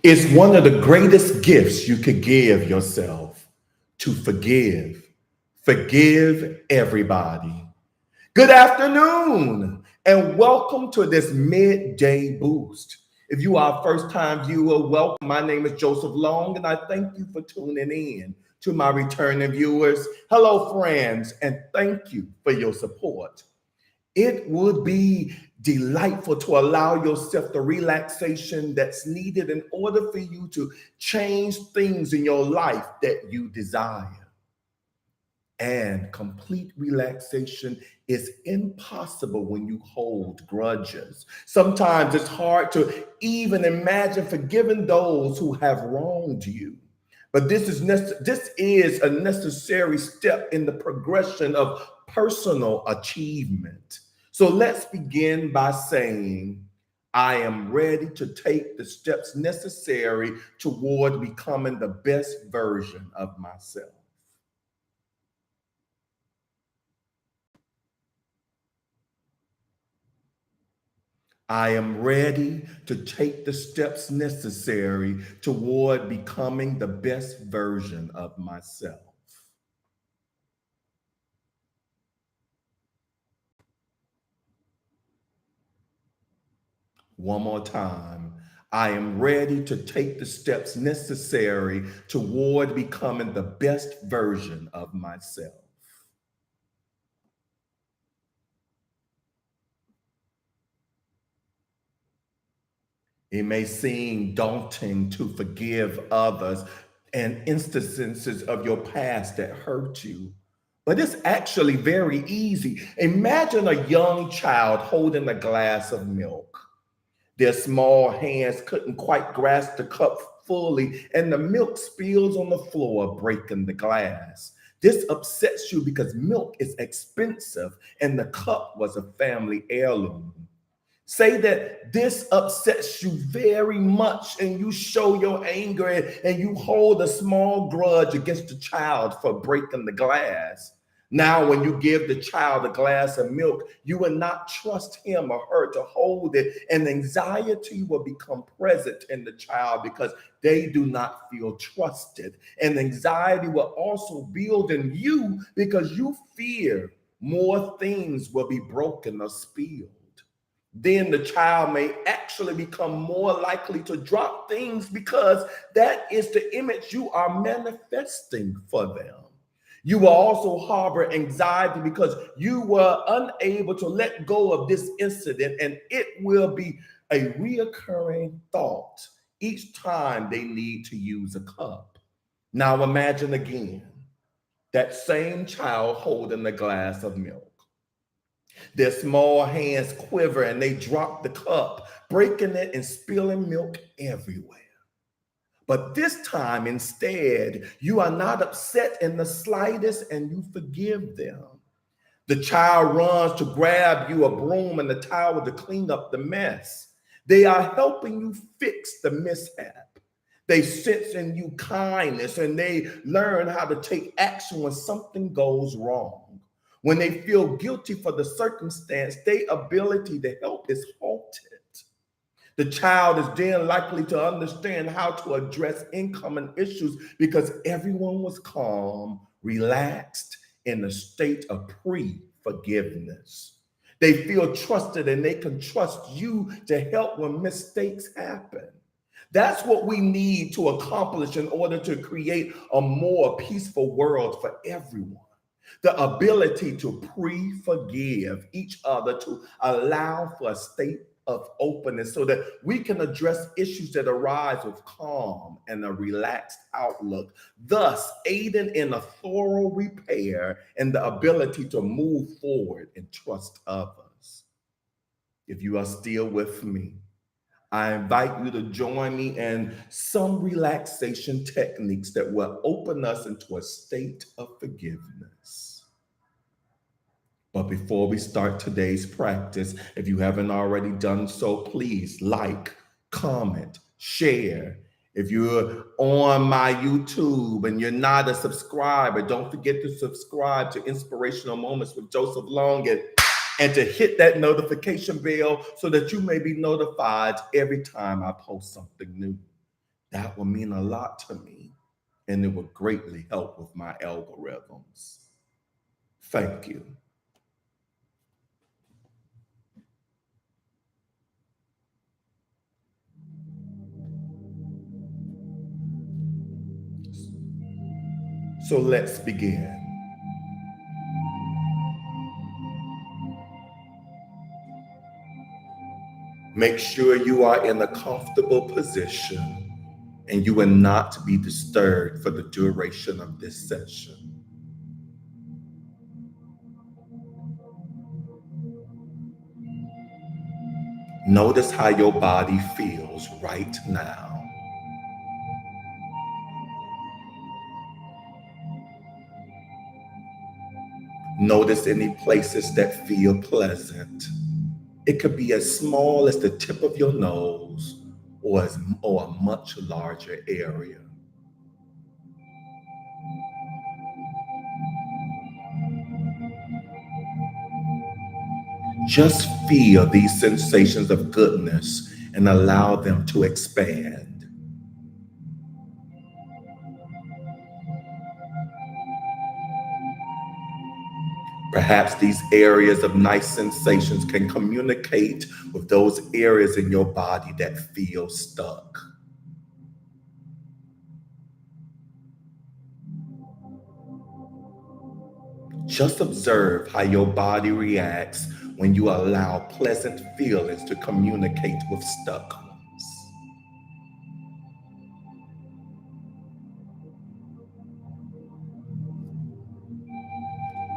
It's one of the greatest gifts you could give yourself to forgive. Forgive everybody. Good afternoon, and welcome to this midday boost. If you are a first time viewer, welcome. My name is Joseph Long, and I thank you for tuning in. To my returning viewers, hello, friends, and thank you for your support. It would be delightful to allow yourself the relaxation that's needed in order for you to change things in your life that you desire. And complete relaxation is impossible when you hold grudges. Sometimes it's hard to even imagine forgiving those who have wronged you. But this is a necessary step in the progression of personal achievement. So let's begin by saying, I am ready to take the steps necessary toward becoming the best version of myself. I am ready to take the steps necessary toward becoming the best version of myself. One more time. I am ready to take the steps necessary toward becoming the best version of myself. It may seem daunting to forgive others and instances of your past that hurt you, but it's actually very easy. Imagine a young child holding a glass of milk. Their small hands couldn't quite grasp the cup fully, and the milk spills on the floor, breaking the glass. This upsets you because milk is expensive and the cup was a family heirloom. Say that this upsets you very much and you show your anger and you hold a small grudge against the child for breaking the glass. Now, when you give the child a glass of milk, you will not trust him or her to hold it, and anxiety will become present in the child because they do not feel trusted. And anxiety will also build in you because you fear more things will be broken or spilled. Then the child may actually become more likely to drop things because that is the image you are manifesting for them. You will also harbor anxiety because you were unable to let go of this incident, and it will be a reoccurring thought each time they need to use a cup. Now imagine again that same child holding a glass of milk. Their small hands quiver and they drop the cup, breaking it and spilling milk everywhere. But this time, instead, you are not upset in the slightest and you forgive them. The child runs to grab you a broom and a towel to clean up the mess. They are helping you fix the mishap. They sense in you kindness and they learn how to take action when something goes wrong. When they feel guilty for the circumstance, their ability to help is halted. The child is then likely to understand how to address incoming issues because everyone was calm, relaxed, in a state of pre-forgiveness. They feel trusted and they can trust you to help when mistakes happen. That's what we need to accomplish in order to create a more peaceful world for everyone. The ability to pre-forgive each other, to allow for a state of openness so that we can address issues that arise with calm and a relaxed outlook, thus aiding in a thorough repair and the ability to move forward and trust others. If you are still with me, I invite you to join me in some relaxation techniques that will open us into a state of forgiveness. But before we start today's practice, if you haven't already done so, please like, comment, share. If you're on my YouTube and you're not a subscriber, don't forget to subscribe to Inspirational Moments with Joseph Long and to hit that notification bell so that you may be notified every time I post something new. That will mean a lot to me, and it will greatly help with my algorithms. Thank you. So let's begin. Make sure you are in a comfortable position and you will not be disturbed for the duration of this session. Notice how your body feels right now. Notice any places that feel pleasant. It could be as small as the tip of your nose or a much larger area. Just feel these sensations of goodness and allow them to expand. Perhaps these areas of nice sensations can communicate with those areas in your body that feel stuck. Just observe how your body reacts when you allow pleasant feelings to communicate with stuck ones.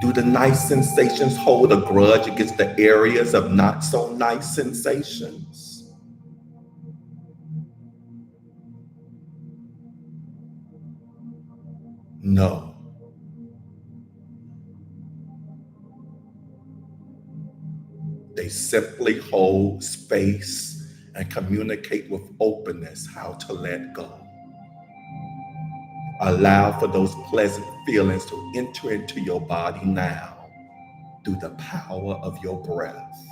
Do the nice sensations hold a grudge against the areas of not so nice sensations? No. They simply hold space and communicate with openness how to let go. Allow for those pleasant feelings to enter into your body now through the power of your breath.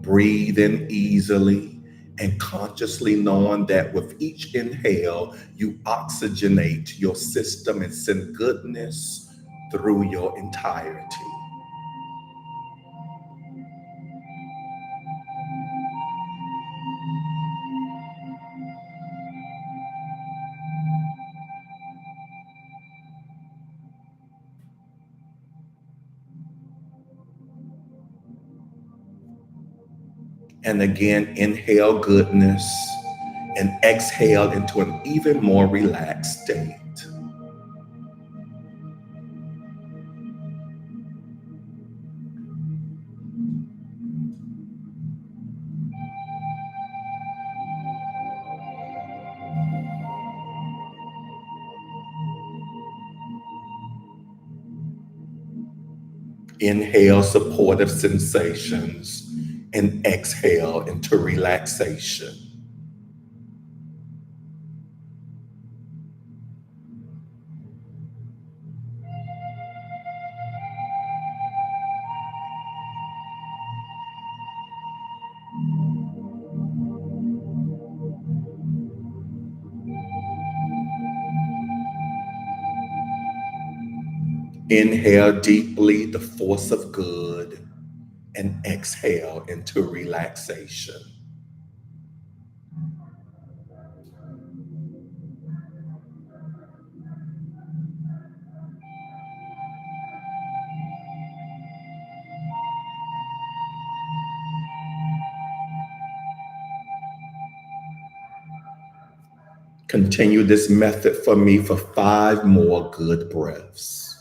Breathe in easily and consciously knowing that with each inhale, you oxygenate your system and send goodness through your entirety. And again, inhale goodness and exhale into an even more relaxed state. Inhale supportive sensations and exhale into relaxation. Inhale deeply the force of good and exhale into relaxation. Continue this method for me for 5 more good breaths.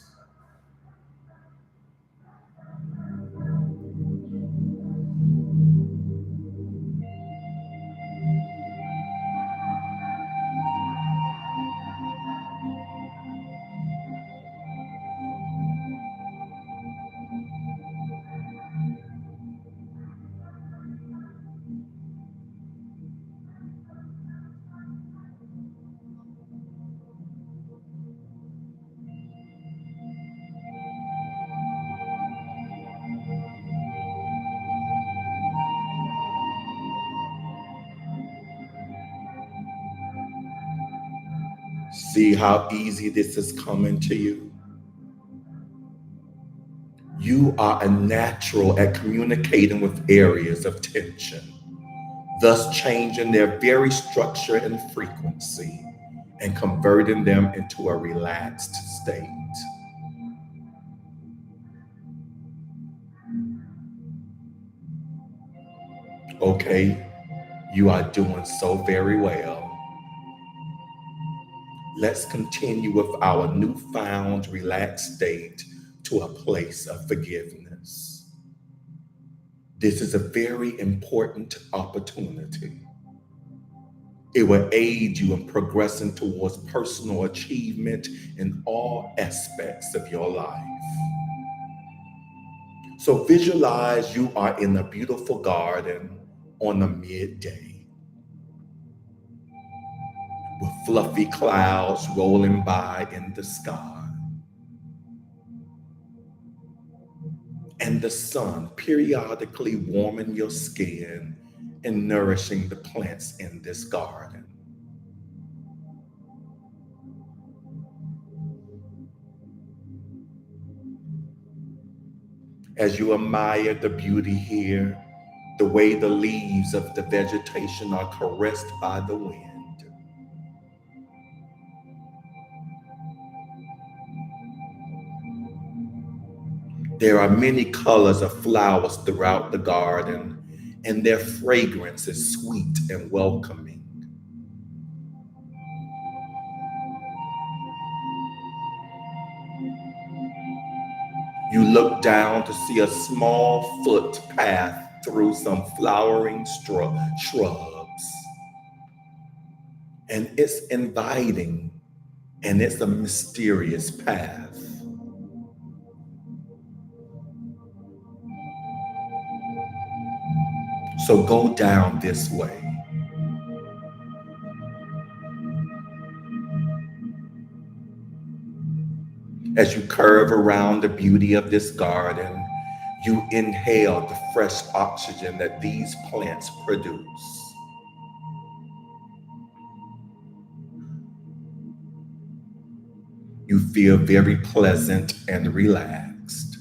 See how easy this is coming to you? You are a natural at communicating with areas of tension, thus changing their very structure and frequency and converting them into a relaxed state. Okay, you are doing so very well. Let's continue with our newfound relaxed state to a place of forgiveness. This is a very important opportunity. It will aid you in progressing towards personal achievement in all aspects of your life. So visualize you are in a beautiful garden on a midday with fluffy clouds rolling by in the sky and the sun periodically warming your skin and nourishing the plants in this garden. As you admire the beauty here, the way the leaves of the vegetation are caressed by the wind, there are many colors of flowers throughout the garden, and their fragrance is sweet and welcoming. You look down to see a small footpath through some flowering shrubs, and it's inviting and it's a mysterious path. So go down this way. As you curve around the beauty of this garden, you inhale the fresh oxygen that these plants produce. You feel very pleasant and relaxed.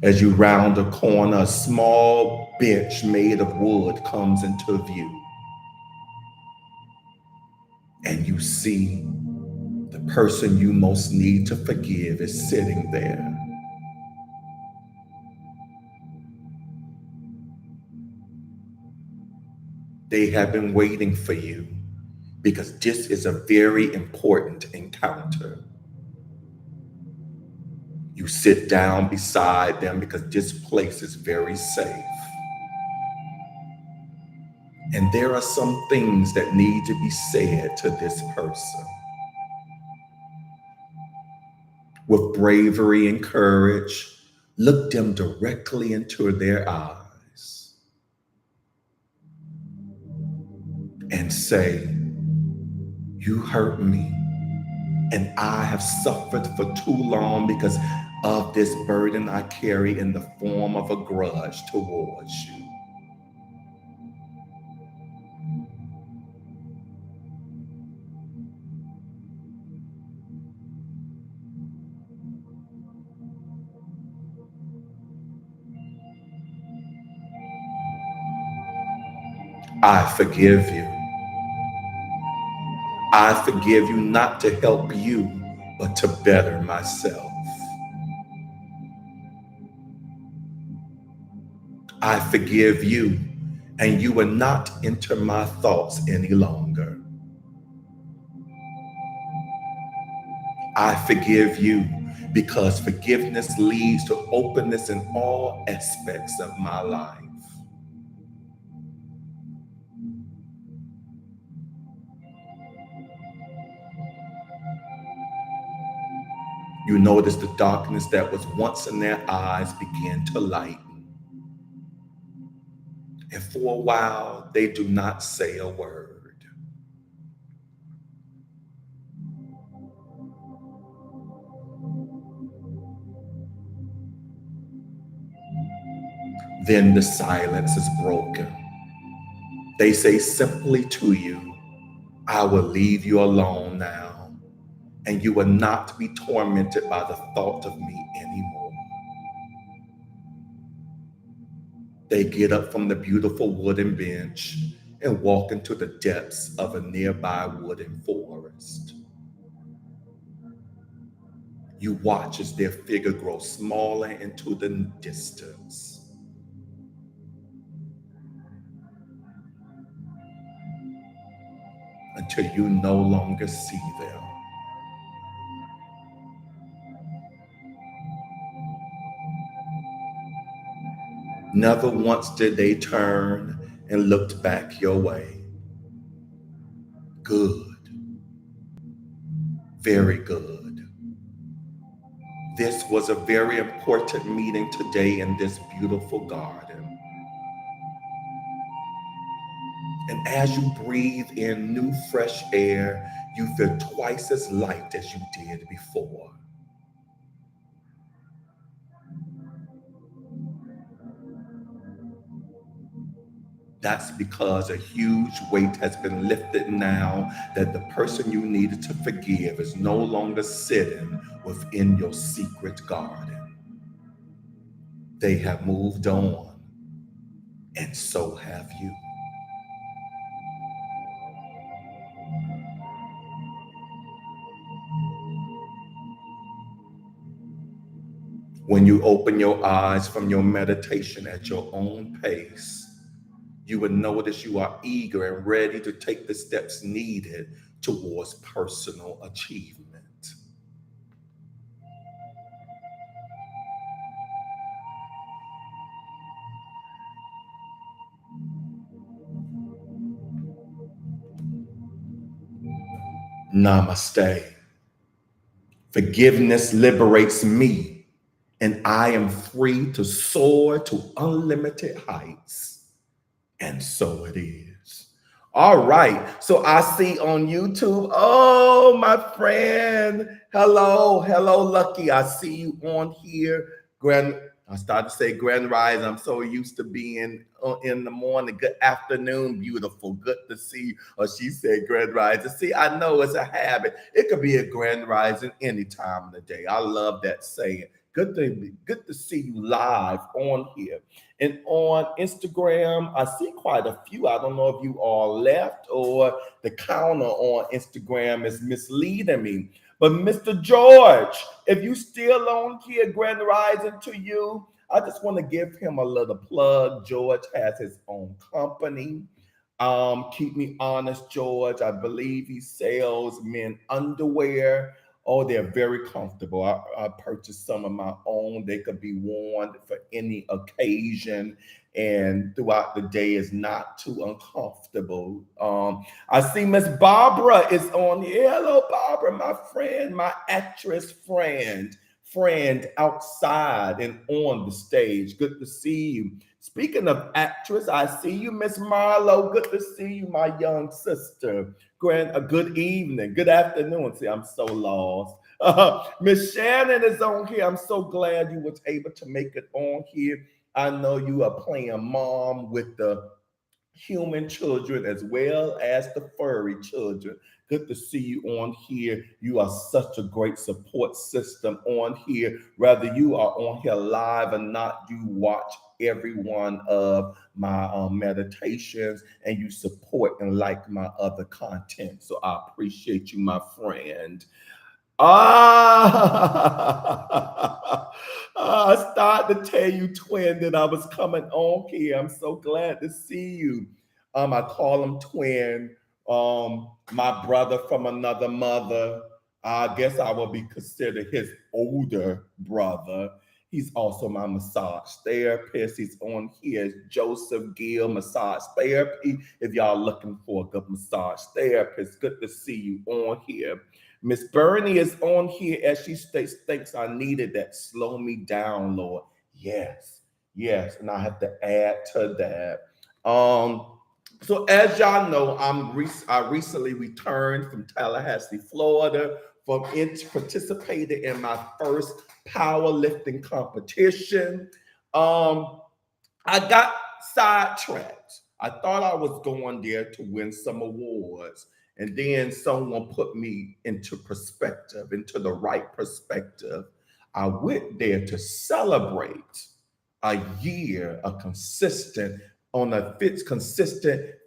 As you round a corner, a small bench made of wood comes into view, and you see the person you most need to forgive is sitting there. They have been waiting for you because this is a very important encounter. You sit down beside them because this place is very safe. And there are some things that need to be said to this person. With bravery and courage, look them directly into their eyes and say, "You hurt me, and I have suffered for too long because of this burden I carry in the form of a grudge towards you." I forgive you. I forgive you not to help you, but to better myself. I forgive you, and you will not enter my thoughts any longer. I forgive you because forgiveness leads to openness in all aspects of my life. You notice the darkness that was once in their eyes began to lighten. And for a while, they do not say a word. Then the silence is broken. They say simply to you, I will leave you alone now, and you will not be tormented by the thought of me anymore. They get up from the beautiful wooden bench and walk into the depths of a nearby wooden forest. You watch as their figure grows smaller into the distance until you no longer see them. Never once did they turn and looked back your way. Good, very good. This was a very important meeting today in this beautiful garden. And as you breathe in new fresh air, you feel twice as light as you did before. That's because a huge weight has been lifted now that the person you needed to forgive is no longer sitting within your secret garden. They have moved on, and so have you. When you open your eyes from your meditation at your own pace, you will notice you are eager and ready to take the steps needed towards personal achievement. Namaste. Forgiveness liberates me, and I am free to soar to unlimited heights. And so it is. All right. So I see on YouTube. Oh, my friend. Hello. Hello, Lucky. I see you on here. Grand. I started to say Grand Rise. I'm so used to being in the morning. Good afternoon, beautiful. Good to see you. Or she said Grand Rise. See, I know it's a habit. It could be a Grand Rising any time of the day. I love that saying. Good to see you live on here. And on Instagram, I see quite a few. I don't know if you all left or the counter on Instagram is misleading me. But Mr. George, if you still on here, Grand Rising to you, I just want to give him a little plug. George has his own company. Keep me honest, George. I believe he sells men underwear. Oh, they're very comfortable. I purchased some of my own. They could be worn for any occasion, and throughout the day is not too uncomfortable. I see Miss Barbara is on here. Hello, Barbara, my friend, my actress friend outside and on the stage. Good to see you. Speaking of actress, I see you, Miss Marlowe. Good to see you, my young sister. A good evening, good afternoon. See, I'm so lost. Miss Shannon is on here. I'm so glad you was able to make it on here. I know you are playing mom with the human children as well as the furry children. Good to see you on here. You are such a great support system on here. Whether you are on here live or not, you watch every one of my meditations and you support and like my other content. So I appreciate you, my friend. Ah, I started to tell you, twin, that I was coming on here. I'm so glad to see you. I call him twin. My brother from another mother. I guess I will be considered his older brother. He's also my massage therapist. He's on here. Joseph Gill Massage Therapy. If y'all looking for a good massage therapist, good to see you on here. Miss Bernie is on here as she states, thinks I needed that. Slow me down, Lord. Yes, yes. And I have to add to that. So as y'all know, I recently returned from Tallahassee, Florida, from participating in my first powerlifting competition. Um, I got sidetracked. I thought I was going there to win some awards. And then someone put me into perspective, into the right perspective. I went there to celebrate a year of consistent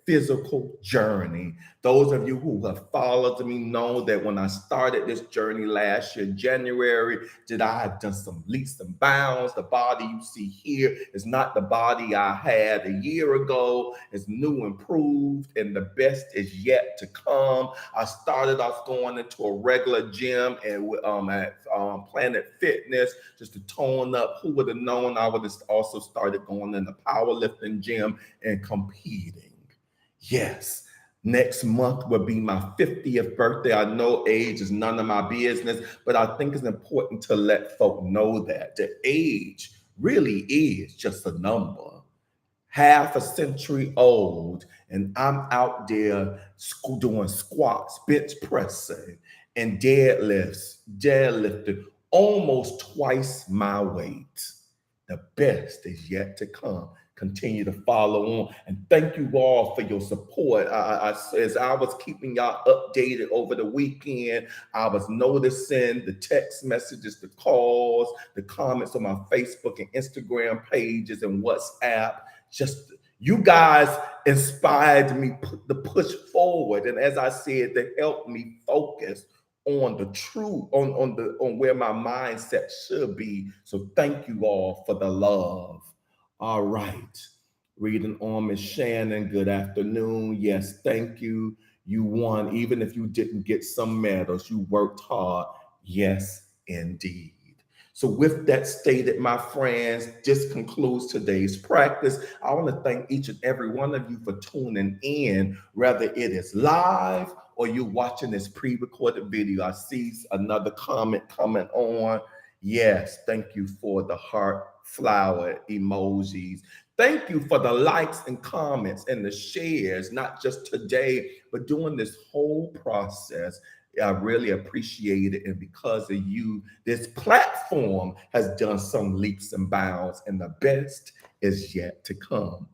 physical journey. Those of you who have followed me know that when I started this journey last year, January, that I had done some leaps and bounds. The body you see here is not the body I had a year ago. It's new, improved, and the best is yet to come. I started off going into a regular gym and at Planet Fitness just to tone up. Who would have known I would have also started going in the powerlifting gym and competing? Yes. Next month will be my 50th birthday. I know age is none of my business, but I think it's important to let folk know that the age really is just a number, half a century old, and I'm out there doing squats, bench pressing, and deadlifting almost twice my weight. The best is yet to come. Continue to follow on, and thank you all for your support. As I was keeping y'all updated over the weekend, I was noticing the text messages, the calls, the comments on my Facebook and Instagram pages and WhatsApp. Just you guys inspired me to push forward, and as I said, they helped me focus on the truth, on where my mindset should be. So thank you all for the love. All right. Reading on, Miss Shannon. Good afternoon. Yes, thank you. You won, even if you didn't get some medals. You worked hard. Yes, indeed. So, with that stated, my friends, this concludes today's practice. I want to thank each and every one of you for tuning in, whether it is live or you watching this pre-recorded video. I see another comment coming on. Yes, thank you for the heart flower emojis. Thank you for the likes and comments and the shares, not just today, but during this whole process. I really appreciate it. And because of you, this platform has done some leaps and bounds, and the best is yet to come.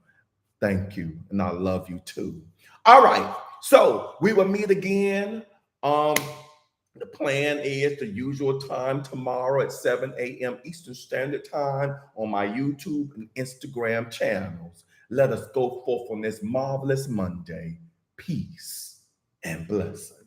Thank you. And I love you too. All right. So we will meet again. Um, the plan is the usual time tomorrow at 7 a.m. Eastern Standard Time on my YouTube and Instagram channels. Let us go forth on this marvelous Monday. Peace and blessings.